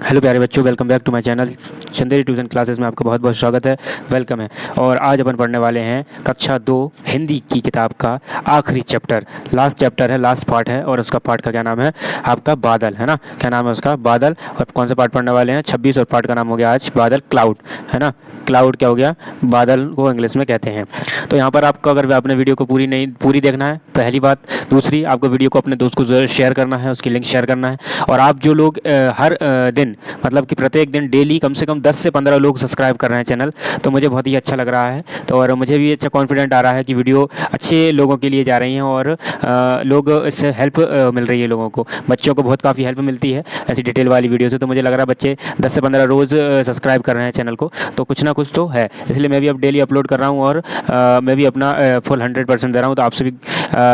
Hello प्यारे बच्चों, welcome back to my channel Chanderi tuition classes में आपका बहुत बहुत स्वागत है। वेलकम है। और आज अपन पढ़ने वाले हैं कक्षा 2 हिंदी की किताब का आखिरी चैप्टर, लास्ट चैप्टर है, लास्ट पार्ट है। और उसका पार्ट का क्या नाम है आपका? बादल, है ना? क्या नाम है उसका? बादल। और कौन सा पार्ट पढ़ने वाले हैं? 26। और पार्ट का नाम हो गया आज बादल, क्लाउड, है ना? क्लाउड क्या हो गया? बादल को इंग्लिश में कहते हैं। तो यहाँ पर आपको, अगर आपने वीडियो को पूरी देखना है, पहली बात। दूसरी, आपको वीडियो को अपने दोस्त को ज़रूर शेयर करना है, उसकी लिंक शेयर करना है। और आप जो लोग हर दिन, मतलब कि प्रत्येक दिन डेली कम से कम 10 से 15 लोग सब्सक्राइब कर रहे हैं चैनल, तो मुझे बहुत ही अच्छा लग रहा है। तो और मुझे भी अच्छा कॉन्फिडेंट आ रहा है कि वीडियो अच्छे लोगों के लिए जा रही हैं और लोग इससे हेल्प मिल रही है लोगों को, बच्चों को बहुत काफ़ी हेल्प मिलती है ऐसी डिटेल वाली वीडियो से। तो मुझे लग रहा है बच्चे 10 से 15 रोज़ सब्सक्राइब कर रहे हैं चैनल को, तो कुछ ना कुछ तो है। इसलिए मैं भी अब डेली अपलोड कर रहा हूँ और मैं भी अपना फुल 100% दे रहा हूँ। तो आपसे भी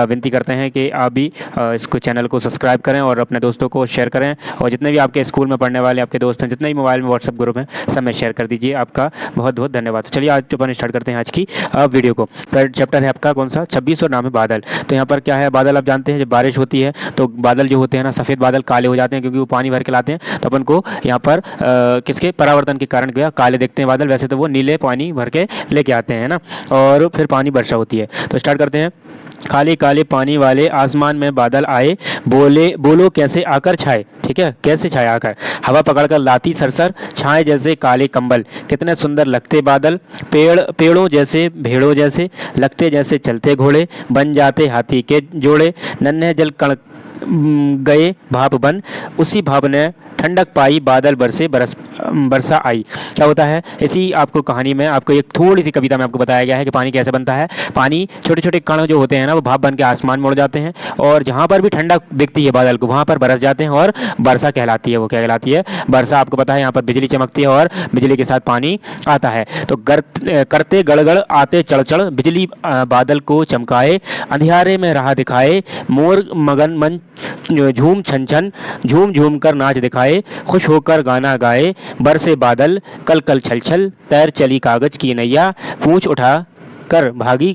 विनती करते हैं कि आप भी इसको चैनल को सब्सक्राइब करें और अपने दोस्तों को शेयर करें। और जितने भी आपके स्कूल में पढ़ने वाले आपके दोस्त हैं, जितने भी मोबाइल में व्हाट्सएप ग्रुप हैं, सब में शेयर कर दीजिए। आपका बहुत बहुत धन्यवाद। तो चलिए आज अपन स्टार्ट करते हैं आज की वीडियो को। थर्ड चैप्टर है आपका कौन सा? 26 और नाम है बादल। तो यहाँ पर क्या है? बादल आप जानते हैं, जब बारिश होती है तो बादल जो होते हैं ना, सफ़ेद बादल काले हो जाते हैं क्योंकि वो पानी भर के लाते हैं। तो अपन को यहाँ पर किसके परावर्तन के कारण क्या काले दिखते हैं बादल? वैसे तो वो नीले पानी भर के लेके आते हैं ना, और फिर पानी वर्षा होती है। तो स्टार्ट करते हैं। काले काले पानी वाले आसमान में बादल आए, बोलो कैसे आकर छाए। ठीक है, कैसे छाए आकर? हवा पकड़कर लाती सरसर, छाए जैसे काले कंबल, कितने सुंदर लगते बादल। पेड़ों जैसे भेड़ों जैसे, लगते जैसे चलते घोड़े, बन जाते हाथी के जोड़े। नन्हे जल कण गए भाप बन, उसी भाप ने ठंडक पाई, बादल बरसे बरसा आई। क्या होता है? इसी आपको कहानी में, आपको एक थोड़ी सी कविता में आपको बताया गया है कि पानी कैसे बनता है। पानी छोटे छोटे कण जो होते हैं ना, वो भाप बन के आसमान में उड़ जाते हैं और जहाँ पर भी ठंडक दिखती है बादल को, वहाँ पर बरस जाते हैं और वर्षा कहलाती है। वो क्या कहलाती है? वर्षा। आपको पता है यहाँ पर बिजली चमकती है और बिजली के साथ पानी आता है। तो करते गड़गड़ आते चढ़ बिजली बादल को चमकाए, अंधियारे में राह दिखाए, मोर मगन मन झूम छन छन, झूम झूम कर नाच दिखाए, खुश होकर गाना गाए। बरसे बादल कल कल छल छल, तैर चली कागज की नैया, पूंछ उठा कर भागी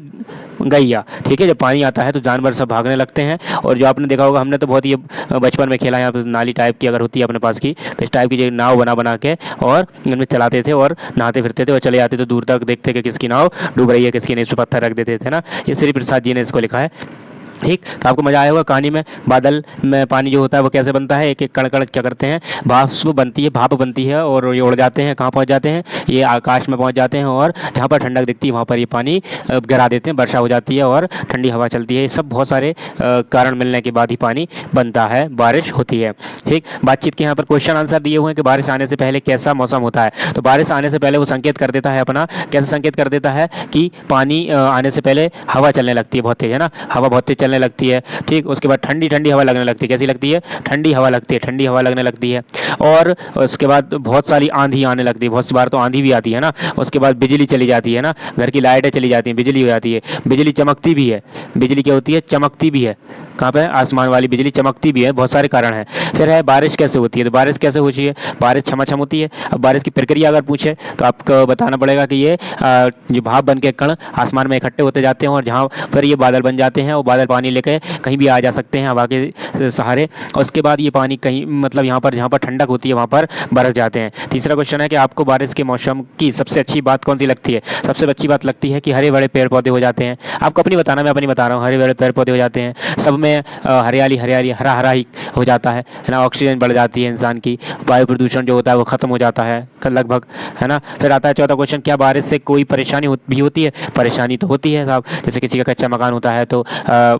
गैया। ठीक है, जब पानी आता है तो जानवर सब भागने लगते हैं। और जो आपने देखा होगा, हमने तो बहुत ही बचपन में खेला है, यहाँ पर नाली टाइप की अगर होती है अपने पास की, तो इस टाइप की जो नाव बना के और इनमें चलाते थे और नहाते फिरते थे और चले जाते थे दूर तक, देखते कि किसकी नाव डूब रही है, किसकी नहीं, इस पर पत्थर रख देते थे ना। ये श्री प्रसाद जी ने इसको लिखा है। ठीक, तो आपको मजा आया होगा कहानी में। बादल में पानी जो होता है वो कैसे बनता है? एक एक कण कण क्या करते हैं? भाप बनती है और ये उड़ जाते हैं। कहाँ पहुँच जाते हैं? ये आकाश में पहुँच जाते हैं और जहाँ पर ठंडक दिखती है वहाँ पर ये पानी गिरा देते हैं, वर्षा हो जाती है और ठंडी हवा चलती है। ये सब बहुत सारे कारण मिलने के बाद ही पानी बनता है, बारिश होती है। ठीक, बातचीत के यहाँ पर क्वेश्चन आंसर दिए हुए हैं कि बारिश आने से पहले कैसा मौसम होता है। तो बारिश आने से पहले वो संकेत कर देता है अपना, कैसे संकेत कर देता है कि पानी आने से पहले हवा चलने लगती है बहुत तेज, है ना? हवा बहुत तेज चलने लगती है। ठीक, उसके बाद ठंडी ठंडी हवा लगने लगती है। कैसी लगती है? ठंडी हवा लगती है, ठंडी हवा लगने लगती है। और उसके बाद बहुत सारी आंधी आने लगती है, बहुत सी बार तो आंधी भी आती है ना। उसके बाद बिजली चली जाती है ना, घर की लाइटें चली जाती हैं, बिजली हो जाती है। बिजली चमकती भी है। बिजली क्या होती है? चमकती भी है। कहाँ पे? आसमान वाली बिजली चमकती भी है। बहुत सारे कारण हैं। फिर है बारिश कैसे होती है। तो बारिश कैसे होती है? बारिश छमाछम होती है। अब बारिश की प्रक्रिया अगर पूछे तो आपको बताना पड़ेगा कि ये जो भाप बन के कण आसमान में इकट्ठे होते जाते हैं और जहाँ पर ये बादल बन जाते हैं, वो बादल पानी लेके कहीं भी आ जा सकते हैं हवा के सहारे। और उसके बाद ये पानी कहीं, मतलब यहाँ पर जहाँ पर ठंडक होती है वहाँ पर बरस जाते हैं। तीसरा क्वेश्चन है कि आपको बारिश के मौसम की सबसे अच्छी बात कौन सी लगती है। सबसे अच्छी बात लगती है कि हरे भरे पेड़ पौधे हो जाते हैं। आपको अपनी बताना, मैं अपनी बता रहा हूँ। हरे भरे पेड़ पौधे हो जाते हैं, सब में हरियाली हरियाली, हरा हरा ही हो जाता है ना। ऑक्सीजन बढ़ जाती है इंसान की, वायु प्रदूषण जो होता है वो खत्म हो जाता है लगभग, है ना। फिर आता है चौथा क्वेश्चन, क्या बारिश से कोई परेशानी भी होती है। परेशानी तो होती है साहब। जैसे किसी का कच्चा मकान होता है तो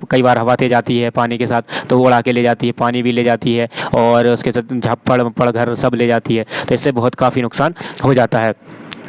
कई बार हवा तेज आती है पानी के साथ, तो वो उड़ा के ले जाती है, पानी भी ले जाती है और उसके साथ झप्पड़ घर सब ले जाती है। तो इससे बहुत काफ़ी नुकसान हो जाता है।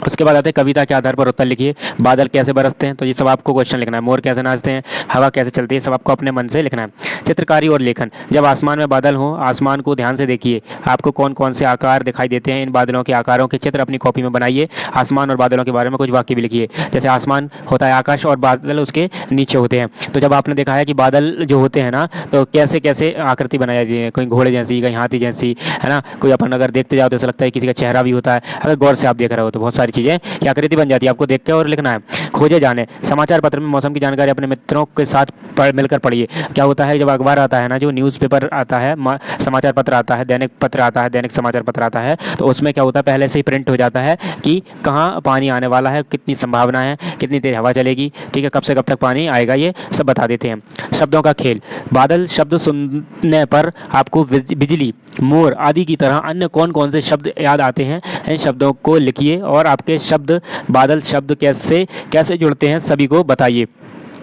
उसके बाद आते हैं कविता के आधार पर उत्तर लिखिए। बादल कैसे बरसते हैं, तो ये सब आपको क्वेश्चन लिखना है। मोर कैसे नाचते हैं, हवा कैसे चलती है, सब आपको अपने मन से लिखना है। चित्रकारी और लेखन, जब आसमान में बादल हो, आसमान को ध्यान से देखिए, आपको कौन कौन से आकार दिखाई देते हैं। इन बादलों के आकारों के चित्र अपनी कॉपी में बनाइए। आसमान और बादलों के बारे में कुछ वाक्य भी लिखिए। जैसे आसमान होता है आकाश और बादल उसके नीचे होते हैं। तो जब आपने देखा है कि बादल जो होते हैं ना, तो कैसे कैसे आकृति बनाई जाती है, कोई घोड़े जैसी, कहीं हाथी जैसी, है ना। कोई अपन अगर देखते जाओ तो ऐसा लगता है किसी का चेहरा भी होता है। अगर गौर से आप देख रहे हो तो बहुत सारी सारी चीज़ें क्या आकृति बन जाती है, आपको देख के और लिखना है। खोजे जाने, समाचार पत्र में मौसम की जानकारी अपने मित्रों के साथ मिलकर पढ़िए। क्या होता है, जब अखबार आता है ना, जो न्यूज़पेपर आता है, समाचार पत्र आता है, दैनिक पत्र आता है, दैनिक समाचार पत्र आता है, तो उसमें क्या होता है, पहले से ही प्रिंट हो जाता है कि कहाँ पानी आने वाला है, कितनी संभावना है, कितनी तेज हवा चलेगी, ठीक है, कब से कब तक पानी आएगा, ये सब बता देते हैं। शब्दों का खेल, बादल शब्द सुनने पर आपको बिजली, मोर आदि की तरह अन्य कौन कौन से शब्द याद आते हैं, इन शब्दों को लिखिए और आपके शब्द बादल शब्द कैसे कैसे जुड़ते हैं सभी को बताइए।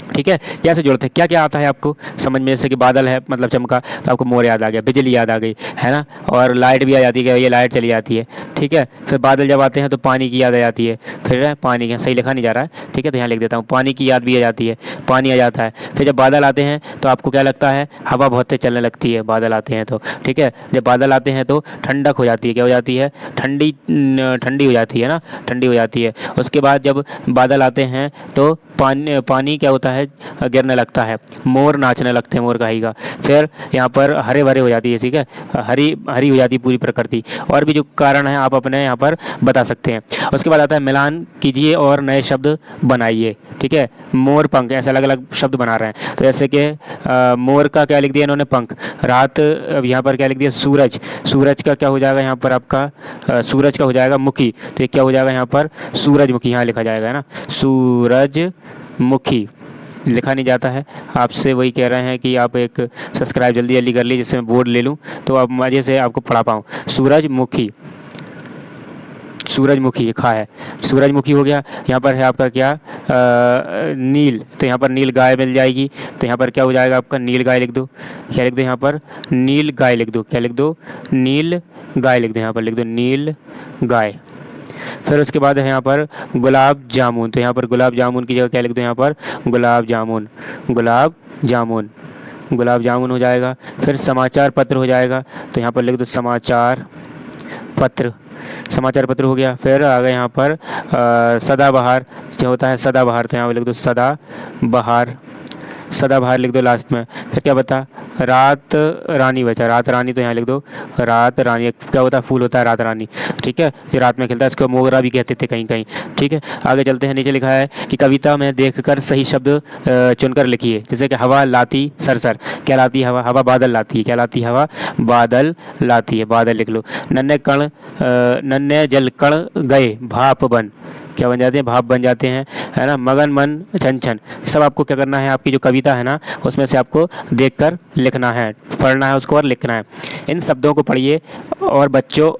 ठीक है, कैसे जोड़ते हैं, क्या क्या आता है आपको समझ में, जैसे कि बादल है मतलब चमका, तो आपको मोर याद आ गया, बिजली याद आ गई, है ना, और लाइट भी आ जाती है, ये लाइट चली जाती है। ठीक है, फिर बादल जब आते हैं तो पानी की याद आ जाती है, फिर पानी की, सही लिखा नहीं जा रहा है, ठीक है, तो यहाँ लिख देता हूँ, पानी की याद भी आ जाती है, पानी आ जाता है। फिर जब बादल आते हैं तो आपको क्या लगता है, हवा बहुत तेज चलने लगती है बादल आते हैं तो। ठीक है, जब बादल आते हैं तो ठंडक हो जाती है, क्या हो जाती है, ठंडी ठंडी हो जाती है ना, ठंडी हो जाती है। उसके बाद जब बादल आते हैं तो पानी क्या होता है, गिरने लगता है, मोर नाचने लगते हैं, मोर गाएगा। फिर यहाँ पर हरे भरे हो जाती है, ठीक है, हरी हरी हो जाती है पूरी प्रकृति। और भी जो कारण है आप अपने यहाँ पर बता सकते हैं। उसके बाद आता है मिलान कीजिए और नए शब्द बनाइए। ठीक है, मोर पंख, ऐसे अलग अलग शब्द बना रहे हैं, तो जैसे कि मोर का क्या लिख दिया इन्होंने, पंख। रात, अब यहाँ पर क्या लिख दिया, सूरज, सूरज का क्या हो जाएगा यहाँ पर आपका, सूरज का हो जाएगा मुखी, तो ये क्या हो जाएगा यहाँ पर, सूरजमुखी यहाँ लिखा जाएगा, है ना, सूरजमुखी लिखा नहीं जाता है। आपसे वही कह रहे हैं कि आप एक सब्सक्राइब जल्दी जल्दी कर लीजिए, जिससे मैं बोर्ड ले लूँ तो आप मज़े से आपको पढ़ा पाऊँ। सूरजमुखी, सूरजमुखी लिखा है, सूरजमुखी हो गया। यहाँ पर है आपका क्या, नील, तो यहाँ पर नील गाय मिल जाएगी, तो यहाँ पर क्या हो जाएगा आपका, नील गाय लिख दो, क्या लिख दो यहाँ पर, नील गाय लिख दो, क्या लिख दो, नील गाय लिख दो, यहाँ पर लिख दो नील गाय। फिर उसके बाद है यहाँ पर गुलाब जामुन, तो यहाँ पर गुलाब जामुन की जगह क्या लिख दो, यहाँ पर गुलाब जामुन, गुलाब जामुन, गुलाब जामुन हो जाएगा। फिर समाचार पत्र हो जाएगा, तो यहाँ पर लिख दो समाचार पत्र, समाचार पत्र हो गया। फिर आ गए यहाँ पर सदाबहार, जो होता है सदाबहार, तो यहाँ पर लिख दो सदाबहार, सदाबहार लिख दो लास्ट में। फिर क्या बता, रात रानी बचा, रात रानी, तो यहाँ लिख दो रात रानी, क्या होता है, फूल होता है रात रानी। ठीक है, जो रात में खिलता है, इसको मोगरा भी कहते थे कहीं कहीं। ठीक है, आगे चलते हैं, नीचे लिखा है कि कविता में देखकर सही शब्द चुनकर लिखिए। जैसे कि हवा लाती सरसर, क्या लाती है हवा, हवा बादल लाती है, क्या लाती है हवा, बादल लाती है, बादल लिख लो। नन्हे जल कण गए भाप बन, क्या बन जाते हैं, भाप बन जाते हैं, है ना, मगन मन छन छन। सब आपको क्या करना है, आपकी जो कविता है ना उसमें से आपको देखकर लिखना है, पढ़ना है उसको और लिखना है। इन शब्दों को पढ़िए और बच्चों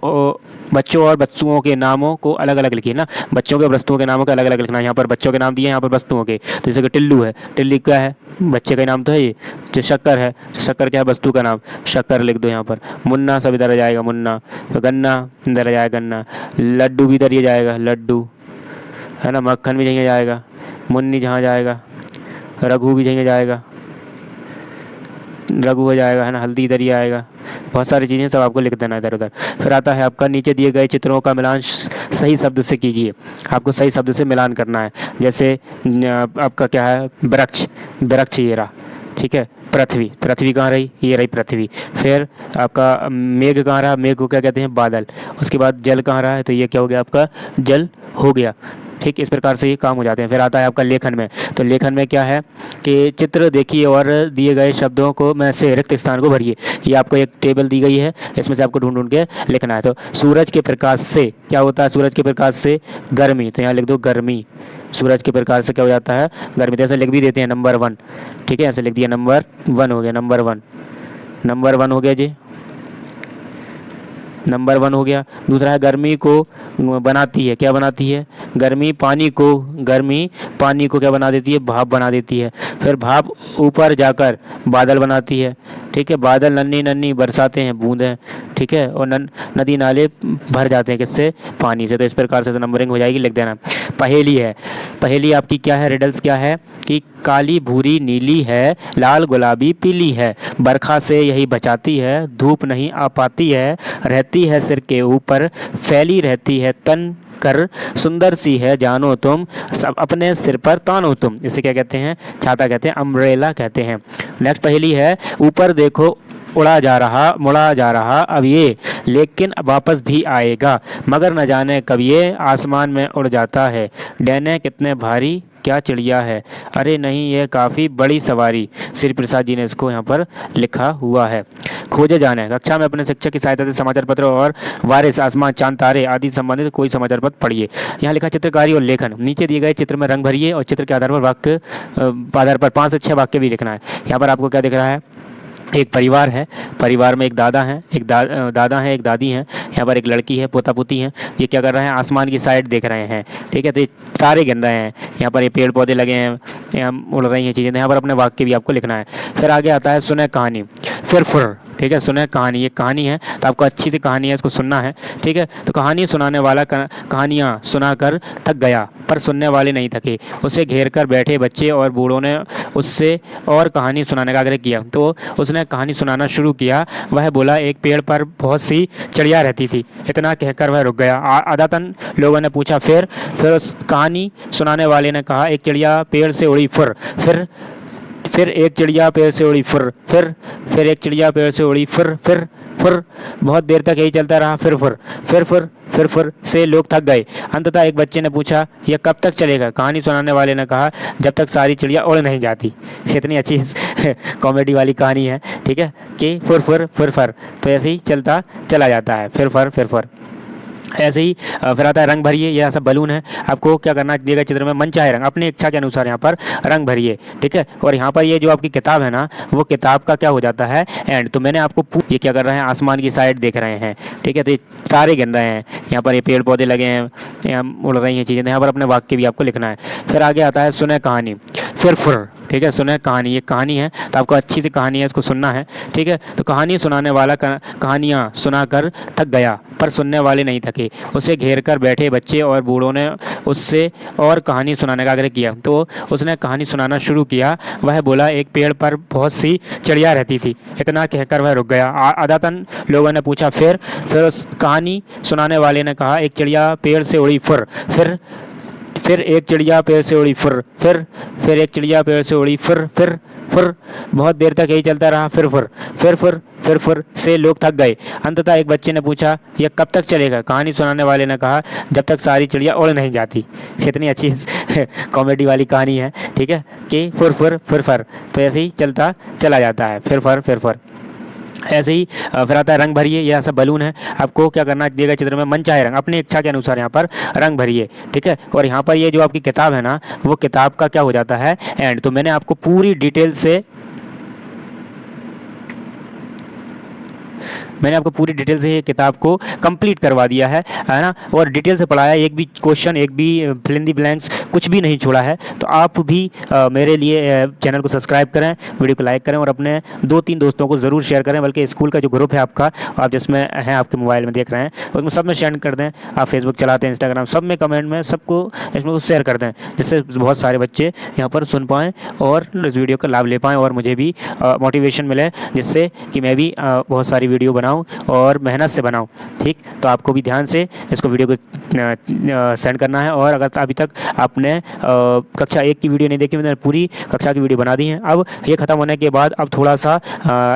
और वस्तुओं के नामों को अलग अलग लिखिए ना, बच्चों के और वस्तुओं के नामों को अलग अलग लिखना है। यहाँ पर बच्चों के नाम दिए, यहाँ पर वस्तुओं के, तो जैसे कि टिल्लू है, टिल्ली क्या है, बच्चे का नाम तो है ये। जो शक्कर है, शक्कर क्या है, वस्तु का नाम, शक्कर लिख दो यहाँ पर। मुन्ना सब इधर आ जाएगा, मुन्ना। तो गन्ना इधर आ जाएगा, गन्ना। लड्डू भी इधर ये जाएगा, लड्डू, है ना, मक्खन भी यहीं जाएगा, मुन्नी जहाँ जाएगा, रघु भी यहीं जाएगा, रघु हो जाएगा, है ना, हल्दी इधर ही आएगा। बहुत सारी चीज़ें सब आपको लिख देना है इधर उधर। फिर आता है आपका नीचे दिए गए चित्रों का मिलान सही शब्द से कीजिए, आपको सही शब्द से मिलान करना है। जैसे आपका क्या है, वृक्ष, वृक्ष ये रहा, ठीक है, पृथ्वी, पृथ्वी कहाँ रही, ये रही पृथ्वी। फिर आपका मेघ कहाँ रहा, मेघ को क्या कहते हैं, बादल। उसके बाद जल कहाँ रहा है, तो ये क्या हो गया आपका, जल हो गया। ठीक, इस प्रकार से ये काम हो जाते हैं। फिर आता है आपका लेखन में, तो लेखन में क्या है कि चित्र देखिए और दिए गए शब्दों को में से रिक्त स्थान को भरिए। ये आपको एक टेबल दी गई है, इसमें से आपको ढूंढ ढूंढ के लिखना है। तो सूरज के प्रकाश से क्या होता है, सूरज के प्रकाश से गर्मी, तो यहाँ लिख दो गर्मी, सूरज के प्रकाश से क्या हो जाता है, गर्मी। तो ऐसे लिख भी देते हैं नंबर 1, ठीक है, ऐसे लिख दिया नंबर 1 हो गया, नंबर 1, नंबर 1 हो गया जी, नंबर 1 हो गया। दूसरा है गर्मी को बनाती है, क्या बनाती है, गर्मी पानी को, गर्मी पानी को क्या बना देती है, भाप बना देती है। फिर भाप ऊपर जाकर बादल बनाती है, ठीक है, बादल नन्ही नन्ही बरसाते हैं बूंदें, ठीक है, और नदी नाले भर जाते हैं किससे, पानी से। तो इस प्रकार से नंबरिंग हो जाएगी, लिख देना। पहेली है, पहेली आपकी क्या है, रिडल्स क्या है कि काली भूरी नीली है, लाल गुलाबी पीली है, बरखा से यही बचाती है, धूप नहीं आ पाती है, रहती है सिर के ऊपर, फैली रहती है तन कर, सुंदर सी है जानो तुम, सब अपने सिर पर तानो तुम। इसे क्या कहते हैं, छाता कहते हैं, अम्ब्रेला कहते हैं। नेक्स्ट पहेली है, ऊपर देखो मुड़ा जा रहा अब ये, लेकिन वापस भी आएगा, मगर न जाने कब ये आसमान में उड़ जाता है। डैने कितने भारी क्या चिड़िया है, अरे नहीं ये काफ़ी बड़ी सवारी। श्री प्रसाद जी ने इसको यहाँ पर लिखा हुआ है। खोजे जाने, कक्षा में अपने शिक्षक की सहायता से समाचार पत्र और बारिश, आसमान, चांद, तारे आदि संबंधित कोई समाचार पत्र पढ़िए। यहाँ लिखा चित्रकारी और लेखन। नीचे दिए गए चित्र में रंग भरिए और चित्र के आधार पर वाक्य आधार पर 5 से 6 वाक्य भी लिखना है। यहाँ पर आपको क्या दिख रहा है, एक परिवार है, परिवार में एक दादा है, दादा है, एक दादी है, यहाँ पर एक लड़की है, पोता पोती है। ये क्या कर रहे हैं, आसमान की साइड देख रहे हैं, ठीक है। तो ये तारे गिन रहे हैं, यहाँ पर ये पेड़ पौधे लगे हैं, यहाँ उड़ रही हैं चीज़ें। यहाँ पर अपने वाक्य भी आपको लिखना है। फिर आगे आता है सुने कहानी, फिर ठीक है, सुने कहानी। ये कहानी है तो आपको अच्छी सी कहानी है, इसको सुनना है, ठीक है। तो कहानी सुनाने वाला कहानियाँ सुनाकर थक गया, पर सुनने वाले नहीं थके। उसे घेर कर बैठे बच्चे और बूढ़ों ने उससे और कहानी सुनाने का आग्रह किया, तो उसने कहानी सुनाना शुरू किया। वह बोला, एक पेड़ पर बहुत सी चिड़िया रहती थी। इतना कहकर वह रुक गया। आदतन लोगों ने पूछा फिर उस कहानी सुनाने वाले ने कहा, एक चिड़िया पेड़ से उड़ी फिर एक चिड़िया पेड़ से उड़ी फिर एक चिड़िया पेड़ से उड़ी फिर बहुत देर तक यही चलता रहा। फिर से लोग थक गए। अंततः एक बच्चे ने पूछा, यह कब तक चलेगा? कहानी सुनाने वाले ने कहा, जब तक सारी चिड़िया उड़ नहीं जाती। इतनी अच्छी कॉमेडी वाली कहानी है, ठीक है, कि फिर तो ऐसे ही चलता चला जाता है। फिर ऐसे ही फिर आता है रंग भरिए। यह सब बलून है, आपको क्या करना है, दिए गए चित्र में मनचाहे रंग अपनी इच्छा के अनुसार यहाँ पर रंग भरिए, ठीक है। और यहाँ पर ये जो आपकी किताब है ना, वो किताब का क्या हो जाता है, एंड। तो मैंने आपको ये क्या कर रहे हैं, आसमान की साइड देख रहे हैं, ठीक है। तो ये तारे गिन रहे हैं, यहाँ पर ये पेड़ पौधे लगे हैं, यहाँ उड़ रही हैं चीज़ें। यहाँ पर अपने वाक्य भी आपको लिखना है। फिर आगे आता है सुने कहानी, फिर ठीक है, सुने कहानी। ये कहानी है तो आपको अच्छी सी कहानी है, इसको सुनना है, ठीक है। तो कहानी सुनाने वाला कहानियाँ सुनाकर थक गया, पर सुनने वाले नहीं थके। उसे घेर कर बैठे बच्चे और बूढ़ों ने उससे और कहानी सुनाने का आग्रह किया, तो उसने कहानी सुनाना शुरू किया। वह बोला, एक पेड़ पर बहुत सी चिड़िया रहती थी। इतना कहकर वह रुक गया। आदतन लोगों ने पूछा फिर उस कहानी सुनाने वाले ने कहा, एक चिड़िया पेड़ से उड़ी फिर एक चिड़िया पेड़ से उड़ी फिर एक चिड़िया पेड़ से उड़ी फिर बहुत देर तक यही चलता रहा। फिर से लोग थक गए। अंततः एक बच्चे ने पूछा, यह कब तक चलेगा? कहानी सुनाने वाले ने कहा, जब तक सारी चिड़िया उड़ नहीं जाती। इतनी अच्छी कॉमेडी वाली कहानी है, ठीक है, कि फिर तो ऐसे ही चलता चला जाता है। फिर ऐसे ही फिर आता है रंग भरिए। यह सब बलून है, आपको क्या करना है, दिए गए चित्र में मनचाहे रंग अपनी इच्छा के अनुसार यहाँ पर रंग भरिए, ठीक है। और यहाँ पर ये जो आपकी किताब है ना, वो किताब का क्या हो जाता है, एंड। तो मैंने आपको पूरी डिटेल से ये किताब को कंप्लीट करवा दिया है ना, और डिटेल से पढ़ाया। एक भी क्वेश्चन, एक भी फिल इन दी ब्लैंक्स कुछ भी नहीं छोड़ा है। तो आप भी मेरे लिए चैनल को सब्सक्राइब करें, वीडियो को लाइक करें और अपने 2-3 दोस्तों को ज़रूर शेयर करें। बल्कि स्कूल का जो ग्रुप है आपका, आप जिसमें हैं, आपके मोबाइल में देख रहे हैं, उसमें सब में शेयर कर दें। आप फेसबुक चलाते हैं, इंस्टाग्राम, सब में कमेंट में सबको इसमें शेयर कर दें, जिससे बहुत सारे बच्चे यहाँ पर सुन पाएँ और इस वीडियो का लाभ ले पाएँ और मुझे भी मोटिवेशन मिले, जिससे कि मैं भी बहुत सारी वीडियो बनाऊं और मेहनत से बनाऊं, ठीक। तो आपको भी ध्यान से इसको वीडियो को सेंड करना है। और अगर अभी तक आपने कक्षा 1 की वीडियो नहीं देखी, मैंने पूरी कक्षा की वीडियो बना दी है। अब ये ख़त्म होने के बाद अब थोड़ा सा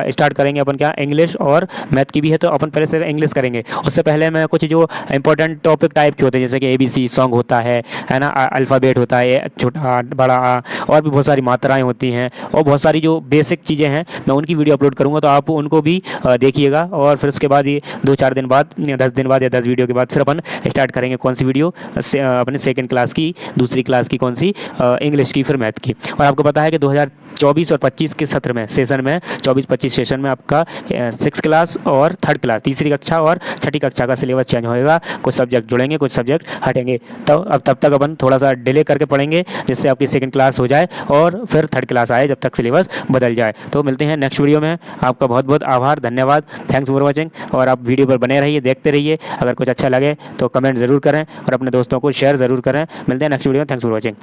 स्टार्ट करेंगे अपन, क्या, इंग्लिश और मैथ की भी है। तो अपन पहले से इंग्लिश करेंगे, उससे पहले मैं कुछ जो इंपॉर्टेंट टॉपिक टाइप के होते हैं, जैसे कि ABC सॉन्ग होता है ना, अल्फ़ाबेट होता है, छोटा बड़ा, और भी बहुत सारी मात्राएँ होती हैं, और बहुत सारी जो बेसिक चीज़ें हैं, मैं उनकी वीडियो अपलोड करूँगा। तो आप उनको भी देखिएगा। और फिर उसके बाद ये 2-4 दिन बाद, 10 दिन बाद या 10 वीडियो के बाद फिर अपन स्टार्ट करेंगे कौन सी वीडियो, अपने सेकंड क्लास की, दूसरी क्लास की, कौन सी, इंग्लिश की, फिर मैथ की। और आपको पता है कि 2024 और 25 के सत्र में, सेशन में, 24-25 सेशन में आपका 6th क्लास और 3rd क्लास, तीसरी कक्षा और छठी कक्षा का सिलेबस चेंज होएगा। कुछ सब्जेक्ट जुड़ेंगे, कुछ सब्जेक्ट हटेंगे। तो अब तब तक अपन थोड़ा सा डिले करके पढ़ेंगे, जिससे आपकी सेकंड क्लास हो जाए और फिर 3rd क्लास आए, जब तक सिलेबस बदल जाए। तो मिलते हैं नेक्स्ट वीडियो में। आपका बहुत बहुत आभार, धन्यवाद, थैंक्स फॉर वॉचिंग। और आप वीडियो पर बने रहिए, देखते रहिए। अगर कुछ अच्छा लगे तो कमेंट ज़रूर करें और अपने दोस्तों को शेयर ज़रूर करें। मिलते हैं नेक्स्ट वीडियो में। Thanks for watching.